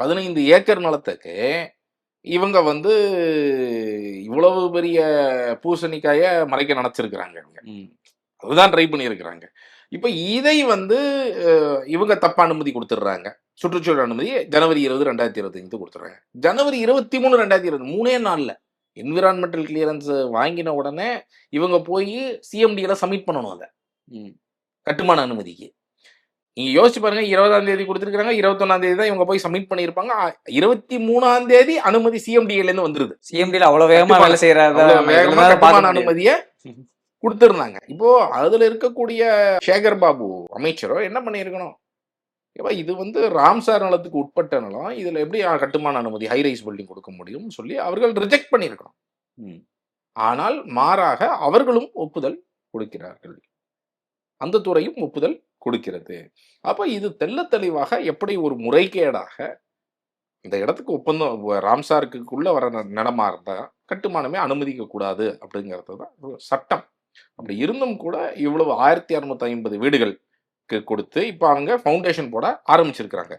15 acre நிலத்துக்கு இவங்க வந்து இவ்வளவு பெரிய பூசணிக்காய மறைக்க நினைச்சிருக்கிறாங்க. அதுதான் ட்ரை பண்ணியிருக்கிறாங்க. இப்ப இதை வந்து இவங்க தப்பா அனுமதி கொடுத்துடுறாங்க. சுற்றுச்சூழல் அனுமதி ஜனவரி 20, 2025 கொடுத்துறாங்க. ஜனவரி 23, 2020 3 நாள்ல என்விரான்மெண்டல் கிளியரன்ஸ் வாங்கின உடனே இவங்க போய் சிஎம்டில சப்மிட் பண்ணணும் அத. கட்டுமான அனுமதிக்கு. நீங்க யோசிச்சு பாருங்க, 20ஆம் தேதி கொடுத்திருக்காங்க, 21ஆம் தேதி தான் இவங்க போய் சப்மிட் பண்ணியிருப்பாங்க. 23ஆம் தேதி அனுமதி சிஎம்டில இருந்து வந்துருது. சிஎம்டில அவ்வளவு வேகமா வேலை செய்யறாங்க, வேகமா கட்டுமான அனுமதியை கொடுத்திருந்தாங்க. இப்போ அதுல இருக்கக்கூடிய சேகர் பாபு அமைச்சரோ என்ன பண்ணியிருக்கணும், இது வந்து ராம்சார் நிலத்துக்கு உட்பட்ட நிலம், இதுல எப்படி கட்டுமான அனுமதி ஹைரைஸ் பில்டிங் கொடுக்க முடியும் சொல்லி அவர்கள் ரிஜெக்ட் பண்ணியிருக்கணும். ஆனால் மாறாக அவர்களும் ஒப்புதல் கொடுக்கிறார்கள், அந்த துறையும் ஒப்புதல் கொடுக்கிறது. அப்ப இது தெள்ள தெளிவாக எப்படி ஒரு முறைகேடாக இந்த இடத்துக்கு ஒப்பந்தம் ராம்சாருக்குள்ள வர நிலமா இருந்தா கட்டுமானமே அனுமதிக்க கூடாது அப்படிங்கிறது தான் சட்டம். அப்படி இருந்தும் கூட இவ்வளவு 1650 வீடுகளுக்கு கொடுத்து இப்ப அவங்க ஃபவுண்டேஷன் போட ஆரம்பிச்சிருக்கிறாங்க.